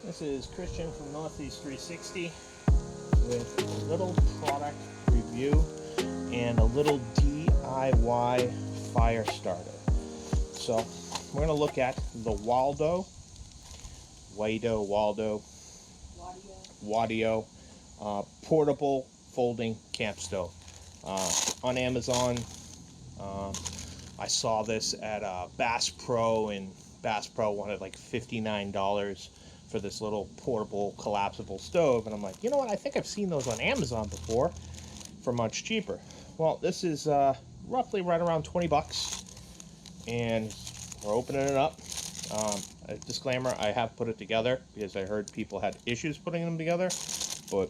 This is Christian from Northeast 360 with a little product review and a little DIY fire starter. So we're going to look at the Wadeo portable folding camp stove. On Amazon, I saw this at Bass Pro, and Bass Pro wanted like $59 for this little portable collapsible stove, and I'm like, you know what, I think I've seen those on Amazon before for much cheaper. Well, this is roughly right around 20 bucks, and we're opening it up. A disclaimer, I have put it together because I heard people had issues putting them together, but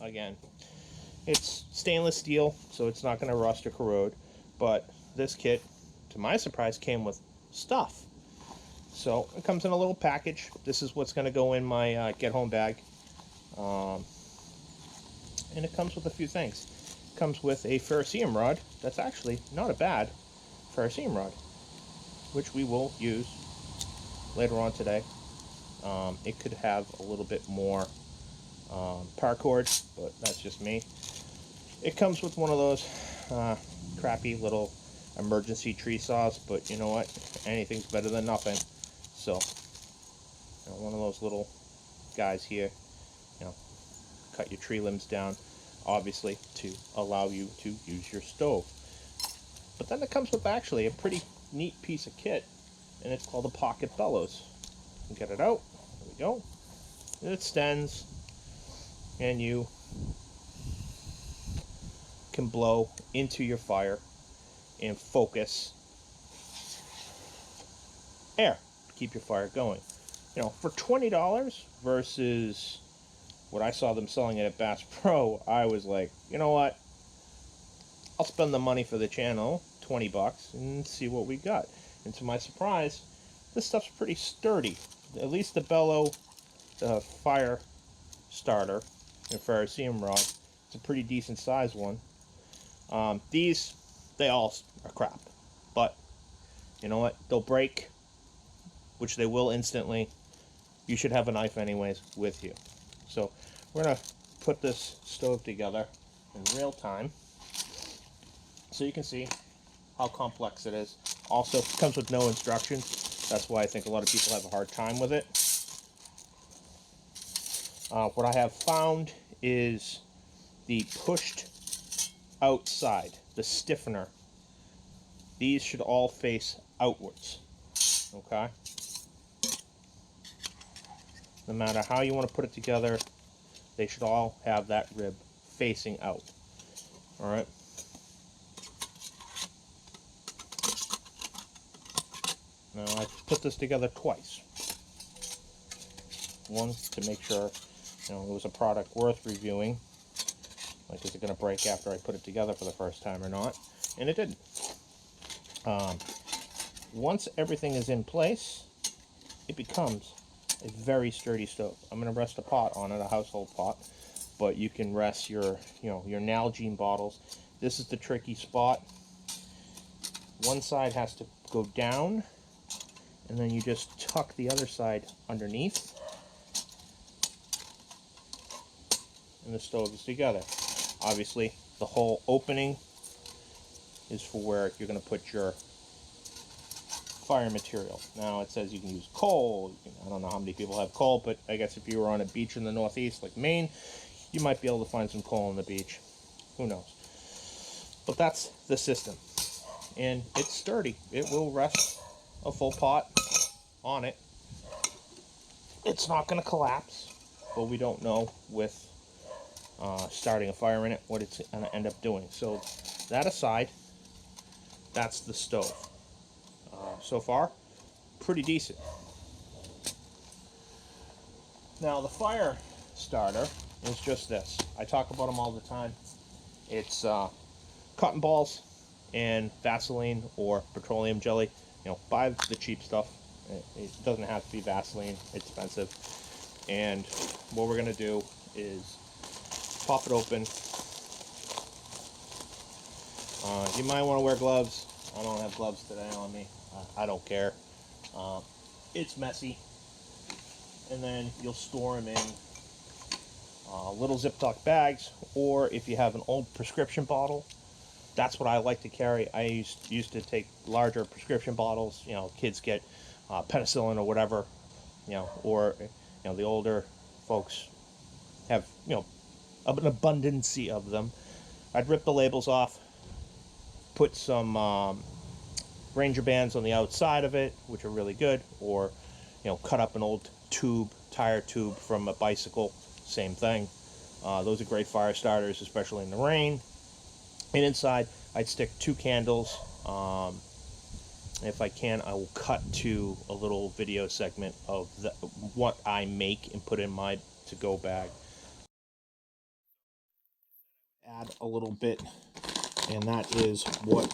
again, it's stainless steel, so it's not going to rust or corrode. But this kit, to my surprise, came with stuff. So it comes in a little package. This is what's going to go in my get home bag, and it comes with a few things. It comes with a ferrocerium rod. That's actually not a bad ferrocerium rod, which we will use later on today. It could have a little bit more paracord, but that's just me. It comes with one of those crappy little emergency tree saws, but you know what? Anything's better than nothing. So, one of those little guys here, cut your tree limbs down, obviously, to allow you to use your stove. But then it comes with actually a pretty neat piece of kit, and it's called a pocket bellows. You get it out. There we go. It extends, and you can blow into your fire and focus air to keep your fire going. For $20 versus what I saw them selling it at Bass Pro, I was like, you know what? I'll spend the money for the channel, 20 bucks, and see what we got. And to my surprise, this stuff's pretty sturdy. At least the bellow, the fire starter, and ferrocerium rod, it's a pretty decent sized one. These, they all are crap, but you know what? They'll break, which they will instantly. You should have a knife anyways with you. So we're gonna put this stove together in real time so you can see how complex it is. Also, it comes with no instructions. That's why I think a lot of people have a hard time with it. What I have found is the pushed outside, the stiffener. These should all face outwards, okay? No matter how you want to put it together, they should all have that rib facing out, all right? Now, I put this together twice. One, to make sure, it was a product worth reviewing. Like, is it going to break after I put it together for the first time or not? And it didn't. Once everything is in place, it becomes a very sturdy stove. I'm going to rest a pot on it, a household pot, but you can rest your, your Nalgene bottles. This is the tricky spot. One side has to go down, and then you just tuck the other side underneath, and the stove is together. Obviously, the whole opening is for where you're going to put your fire material. Now, it says you can use coal. I don't know how many people have coal, but I guess if you were on a beach in the Northeast like Maine, you might be able to find some coal on the beach. Who knows? But that's the system. And it's sturdy. It will rest a full pot on it. It's not going to collapse, but we don't know with starting a fire in it what it's going to end up doing. So that aside, that's the stove. So far, pretty decent. Now, the fire starter is just this. I talk about them all the time. It's cotton balls and Vaseline or petroleum jelly. Buy the cheap stuff. It doesn't have to be Vaseline. It's expensive. And what we're going to do is pop it open. You might want to wear gloves. I don't have gloves today on me. I don't care. It's messy. and then you'll store them in little Ziploc bags, or if you have an old prescription bottle, that's what I like to carry. I used to take larger prescription bottles. You know, kids get penicillin or whatever, you know, or the older folks have an abundance of them. I'd rip the labels off, put some Ranger bands on the outside of it, which are really good, or cut up an old tire tube from a bicycle, same thing. Those are great fire starters, especially in the rain. And inside, I'd stick 2 candles. If I can, I will cut to a little video segment of what I make and put in my to-go bag. Add a little bit, and that is what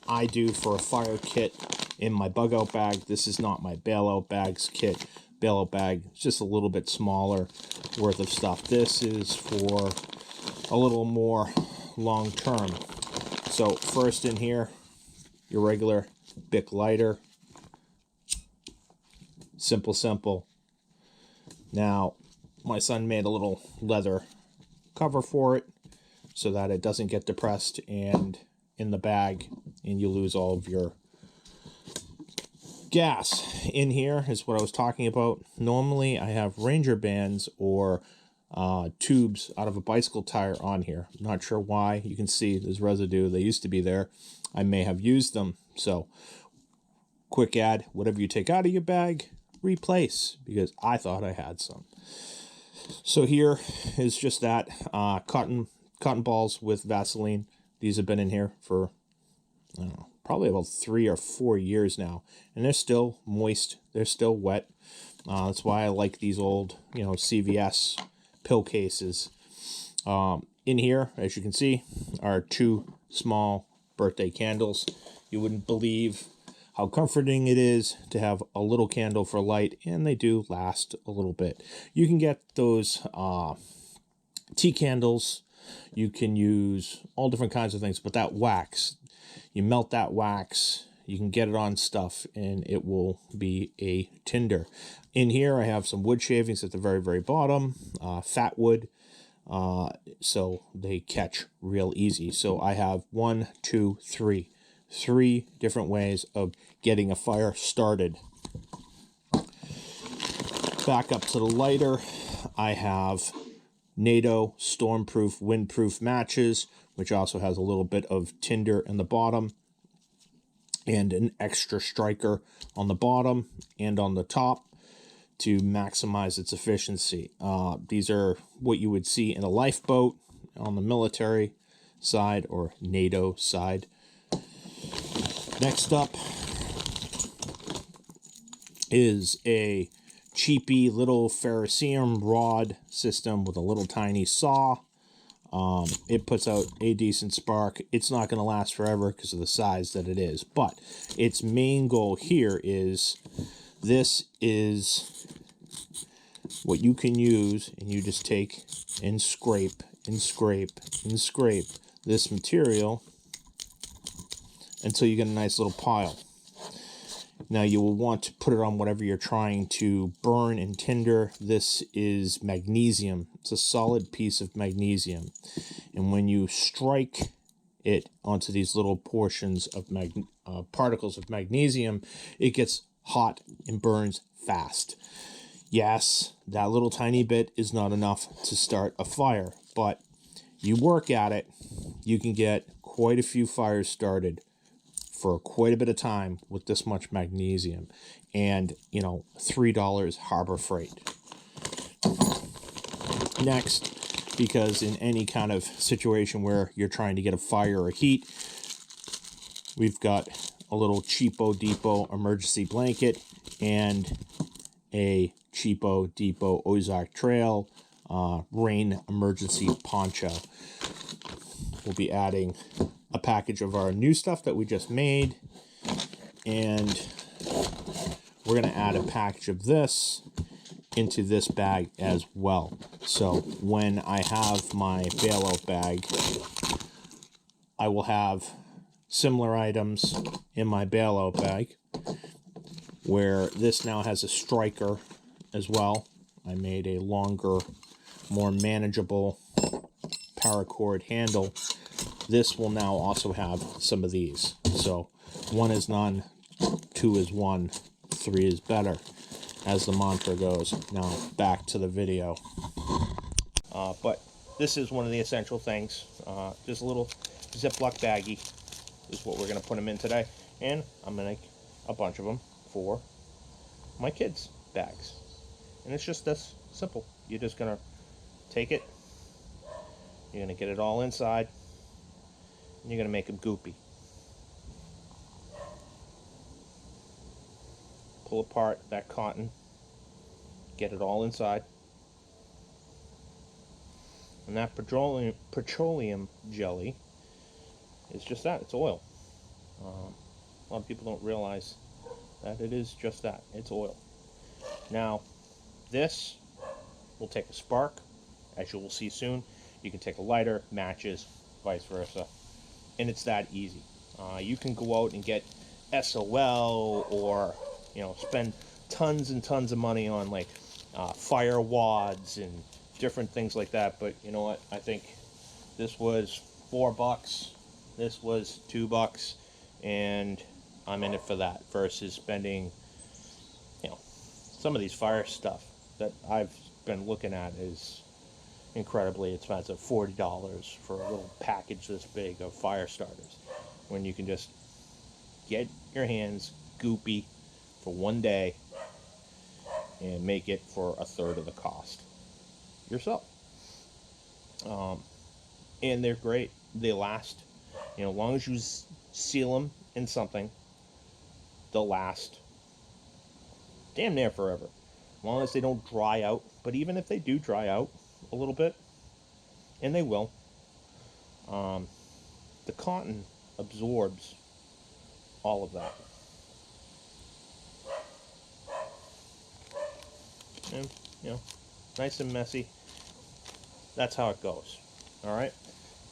I do for a fire kit in my bug out bag. This is not my bailout bags kit. Bailout bag is just a little bit smaller worth of stuff. This is for a little more long term. So first in here, your regular Bic lighter. Simple. Now, my son made a little leather cover for it so that it doesn't get depressed and in the bag and you lose all of your gas. In here is what I was talking about. Normally I have Ranger bands or tubes out of a bicycle tire on here. Not sure why. You can see there's residue. They used to be there. I may have used them. So quick ad, whatever you take out of your bag, replace, because I thought I had some. So here is just that cotton balls with Vaseline. These have been in here for, I don't know, probably about 3 or 4 years now, and they're still moist. They're still wet. That's why I like these old, CVS pill cases. In here, as you can see, are 2 small birthday candles. You wouldn't believe how comforting it is to have a little candle for light, and they do last a little bit. You can get those tea candles. You can use all different kinds of things, but that wax, you melt that wax, you can get it on stuff, and it will be a tinder. In here, I have some wood shavings at the very, very bottom, fat wood, so they catch real easy. So I have 1, 2, 3 different ways of getting a fire started. Back up to the lighter, I have NATO stormproof, windproof matches, which also has a little bit of tinder in the bottom and an extra striker on the bottom and on the top to maximize its efficiency. These are what you would see in a lifeboat on the military side or NATO side. Next up is a cheapy little ferrocerium rod system with a little tiny saw. It puts out a decent spark. It's not going to last forever because of the size that it is, but its main goal here is this is what you can use, and you just take and scrape and scrape and scrape this material until you get a nice little pile. Now you will want to put it on whatever you're trying to burn and tinder. This is magnesium. It's a solid piece of magnesium. And when you strike it onto these little portions of particles of magnesium, it gets hot and burns fast. Yes, that little tiny bit is not enough to start a fire, but you work at it, you can get quite a few fires started for quite a bit of time with this much magnesium, and $3 harbor freight. Next, because in any kind of situation where you're trying to get a fire or heat, we've got a little cheapo depot emergency blanket and a cheapo depot Ozark Trail rain emergency poncho. We'll be adding a package of our new stuff that we just made, and we're going to add a package of this into this bag as well. So when I have my bailout bag, I will have similar items in my bailout bag, where this now has a striker as well. I made a longer, more manageable paracord handle. This will now also have some of these. So 1 is none, 2 is 1, 3 is better, as the mantra goes. Now back to the video. But this is one of the essential things. Just a little Ziploc baggie is what we're going to put them in today. And I'm going to make a bunch of them for my kids' bags. And it's just this simple. You're just going to take it, you're going to get it all inside, and you're going to make them goopy. Pull apart that cotton, get it all inside. And that petroleum jelly is just that, it's oil. A lot of people don't realize that it is just that, it's oil. Now, this will take a spark, as you will see soon. You can take a lighter, matches, vice versa, and it's that easy. You can go out and get SOL, or spend tons and tons of money on like fire wads and different things like that. But you know what? I think this was $4. This was $2, and I'm in it for that versus spending, some of these fire stuff that I've been looking at is incredibly expensive. $40 for a little package this big of fire starters, when you can just get your hands goopy for one day and make it for a third of the cost yourself. And they're great. They last. As long as you seal them in something, they'll last damn near forever. As long as they don't dry out. But even if they do dry out a little bit, and they will, the cotton absorbs all of that. And, nice and messy. That's how it goes. All right.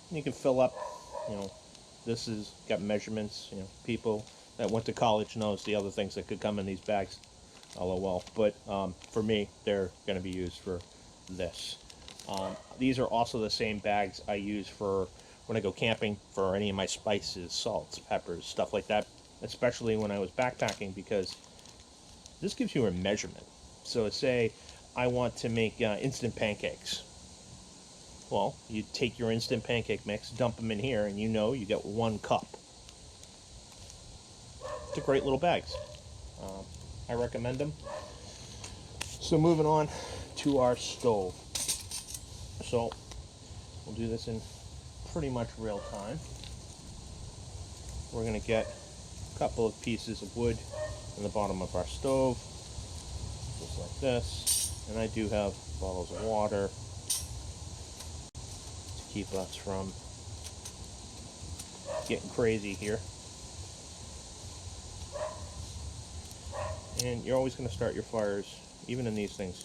And you can fill up. This is got measurements. People that went to college knows the other things that could come in these bags. LOL. But for me, they're going to be used for this. These are also the same bags I use for when I go camping for any of my spices, salts, peppers, stuff like that. Especially when I was backpacking, because this gives you a measurement. So say I want to make instant pancakes. Well, you take your instant pancake mix, dump them in here, and you get 1 cup. It's a great little bags. I recommend them. So moving on to our stove. So we'll do this in pretty much real time. We're going to get a couple of pieces of wood in the bottom of our stove, just like this. And I do have bottles of water to keep us from getting crazy here. And you're always going to start your fires, even in these things,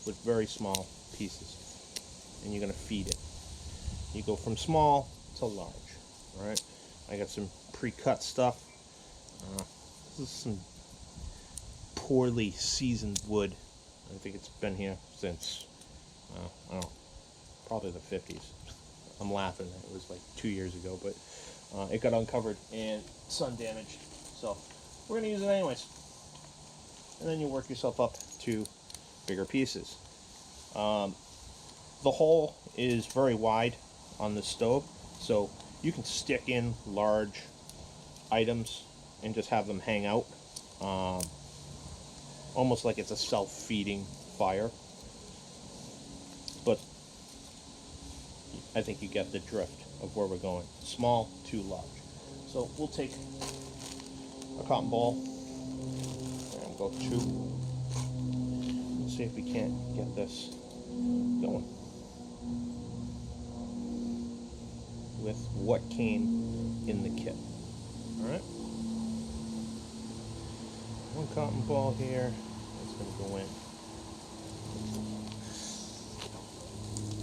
with very small pieces. And you're going to feed it. You go from small to large. Alright? I got some pre-cut stuff. This is some poorly seasoned wood. I think it's been here since, I don't know, probably the 50s. I'm laughing. It was like 2 years ago, but it got uncovered and sun damaged. So we're going to use it anyways. And then you work yourself up to bigger pieces. The hole is very wide on the stove, so you can stick in large items and just have them hang out, almost like it's a self-feeding fire. But I think you get the drift of where we're going. Small to large. So we'll take a cotton ball and go 2. Let's see if we can't get this going with what came in the kit. Alright? 1 cotton ball here. It's going to go in.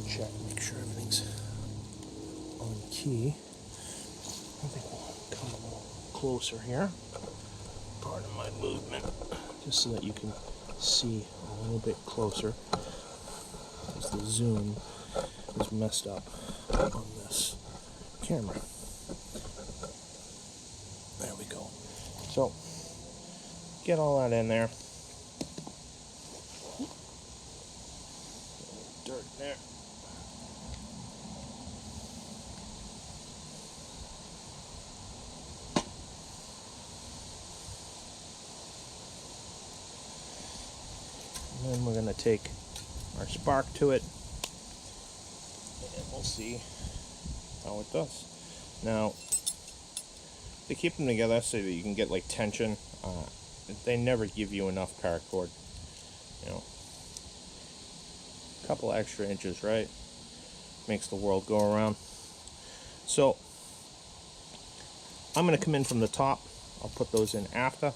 Check, make sure everything's on key. I think we'll come a little closer here. Pardon my movement, just so that you can see a little bit closer, because the zoom is messed up on this camera. There we go. So, get all that in there. Dirt there. And then we're going to take our spark to it, and we'll see how it does. Now, they keep them together so that you can get like tension. They never give you enough paracord. You know, a couple extra inches, right? Makes the world go around. So, I'm going to come in from the top. I'll put those in after.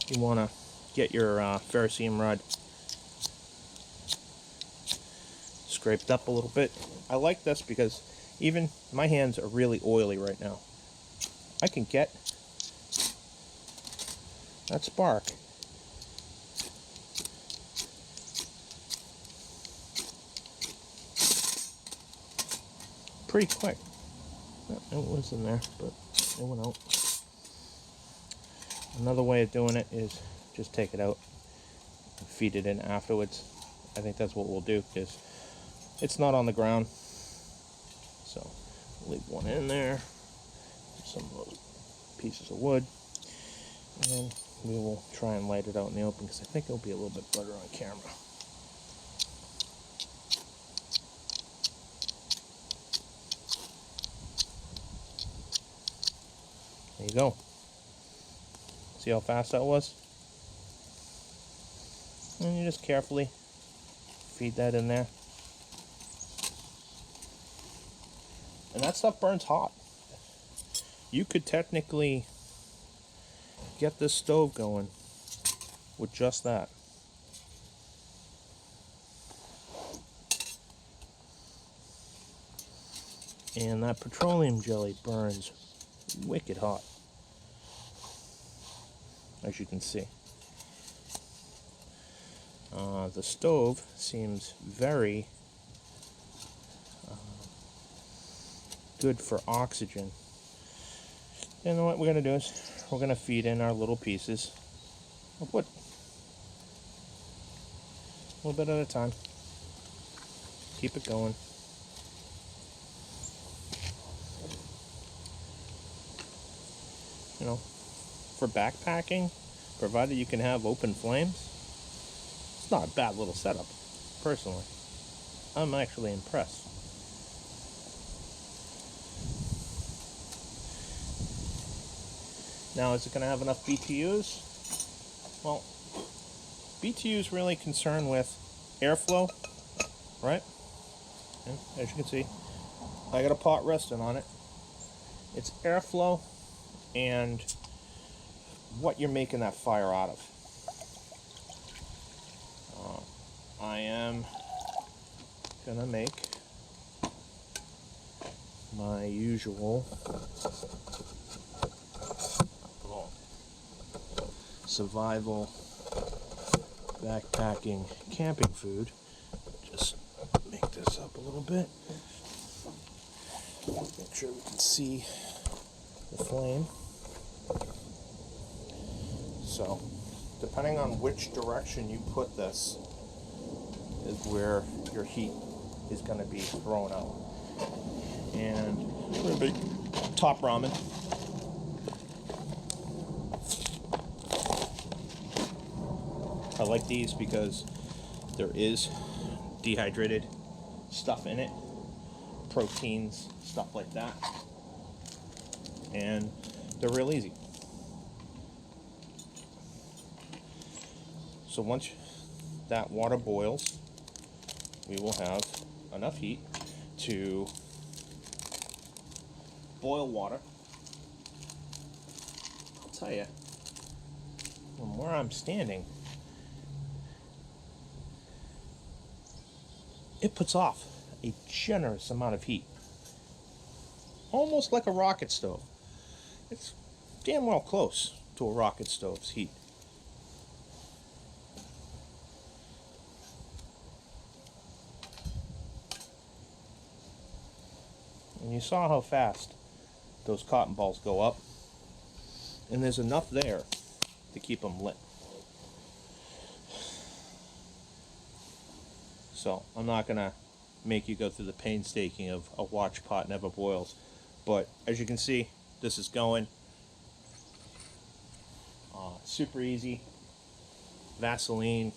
You want to get your ferrocerium rod scraped up a little bit. I like this because even my hands are really oily right now. I can get that spark pretty quick. It was in there, but it went out. Another way of doing it is just take it out and feed it in afterwards. I think that's what we'll do because it's not on the ground. So leave one in there, some of those pieces of wood, and then we will try and light it out in the open because I think it'll be a little bit better on camera. There you go. See how fast that was? And you just carefully feed that in there. And that stuff burns hot. You could technically get this stove going with just that. And that petroleum jelly burns wicked hot, as you can see. The stove seems very good for oxygen. And what we're going to do is we're going to feed in our little pieces of wood. A little bit at a time. Keep it going. You know, for backpacking, provided you can have open flames, it's not a bad little setup, personally. I'm actually impressed. Now, is it going to have enough BTUs? Well, BTU is really concerned with airflow, right? And as you can see, I got a pot resting on it. It's airflow and what you're making that fire out of. I am gonna make my usual survival backpacking camping food. Just make this up a little bit. Make sure we can see the flame. So, depending on which direction you put this is where your heat is going to be thrown out. And we're going to make top ramen. I like these because there is dehydrated stuff in it, proteins, stuff like that, and they're real easy. So once that water boils, we will have enough heat to boil water. I'll tell you, from where I'm standing, it puts off a generous amount of heat. Almost like a rocket stove. It's damn well close to a rocket stove's heat. And you saw how fast those cotton balls go up. And there's enough there to keep them lit. So I'm not going to make you go through the painstaking of a watch pot never boils. But as you can see, this is going. Super easy. Vaseline.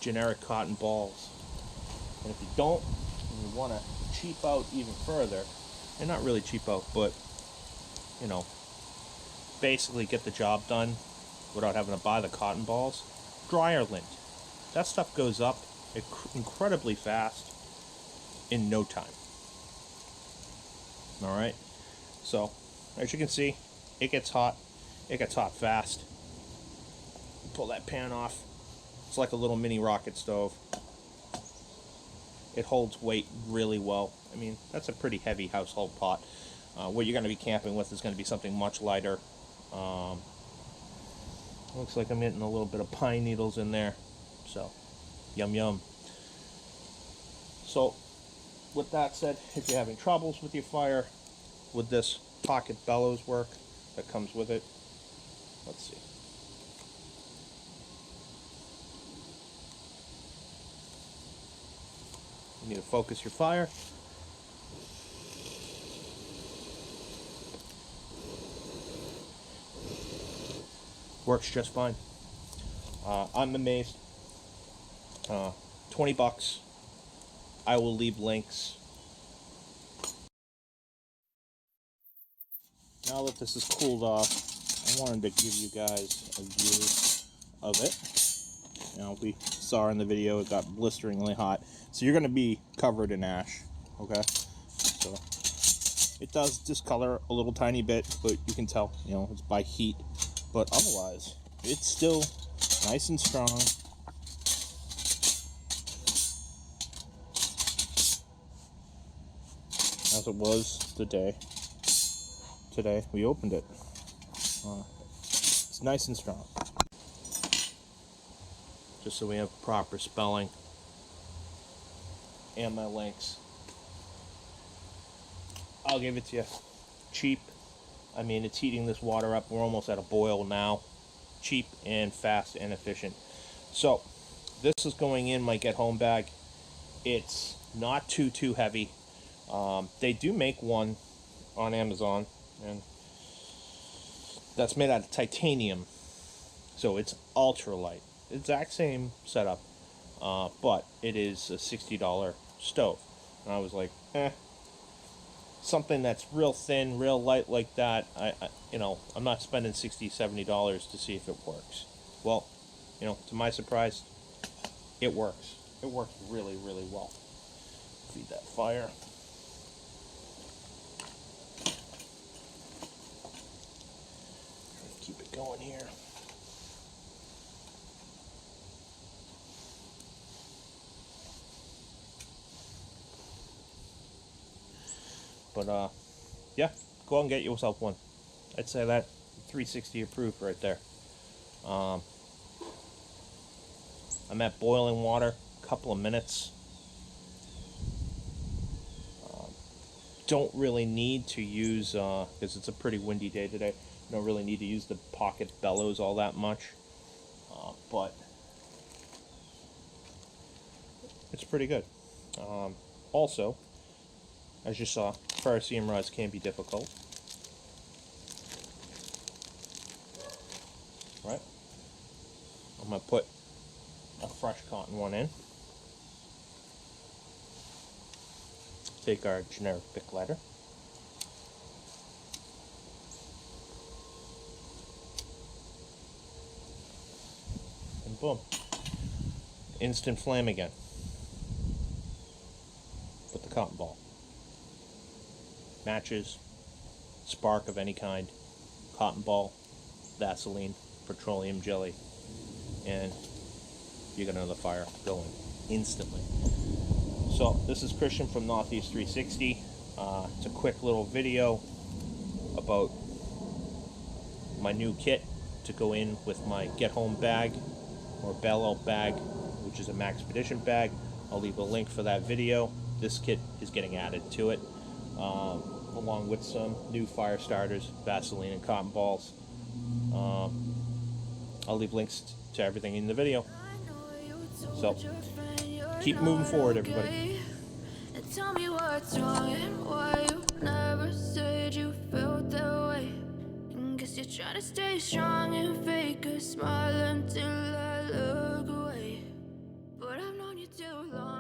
Generic cotton balls. And if you don't, and you want to cheap out even further, and not really cheap out, but, you know, basically get the job done without having to buy the cotton balls, dryer lint. That stuff goes up incredibly fast in no time. Alright, so as you can see, it gets hot. It gets hot fast. Pull that pan off. It's like a little mini rocket stove. It holds weight really well. I mean, that's a pretty heavy household pot. What you're going to be camping with is going to be something much lighter. Looks like I'm getting a little bit of pine needles in there. So, yum yum. So, with that said, if you're having troubles with your fire, with this pocket bellows work that comes with it, let's see. You need to focus your fire. Works just fine. I'm amazed. 20 bucks. I will leave links. Now that this is cooled off, I wanted to give you guys a view of it. You know, we saw in the video it got blisteringly hot. So you're going to be covered in ash, okay? So it does discolor a little tiny bit, but you can tell, you know, it's by heat. But otherwise, it's still nice and strong. As it was the day today we opened it. It's nice and strong. Just so we have proper spelling and my links. I'll give it to you. Cheap. I mean, it's heating this water up. We're almost at a boil now. Cheap and fast and efficient. So this is going in my get home bag. It's not too heavy. They do make one on Amazon, and that's made out of titanium, so it's ultra light. Exact same setup, but it is a $60 stove. And I was like, something that's real thin, real light like that, you know, I'm not spending $60, $70 to see if it works. Well, you know, to my surprise, it works. It works really well. Feed that fire. Keep it going here. But yeah, go out and get yourself one. I'd say that 360 approved right there. I'm at boiling water, a couple of minutes. Don't really need to use, because it's a pretty windy day today, don't really need to use the pocket bellows all that much. But it's pretty good. Also, as you saw, fire seam rods can be difficult. Right? I'm going to put a fresh cotton one in. Take our generic Bic lighter. And boom. Instant flame again. With the cotton ball. Matches, spark of any kind, cotton ball, Vaseline, petroleum jelly, and you got another fire going instantly. So this is Christian from Northeast 360. It's a quick little video about my new kit to go in with my get home bag or bellow bag, which is a Maxpedition bag. I'll leave a link for that video this kit is getting added to it, along with some new fire starters, Vaseline and cotton balls. I'll leave links to everything in the video. So keep moving forward, everybody. Tell me what's wrong and why you never said you felt that way. Guess you're trying to stay strong and fake a smile until I look away. But I've known you too long.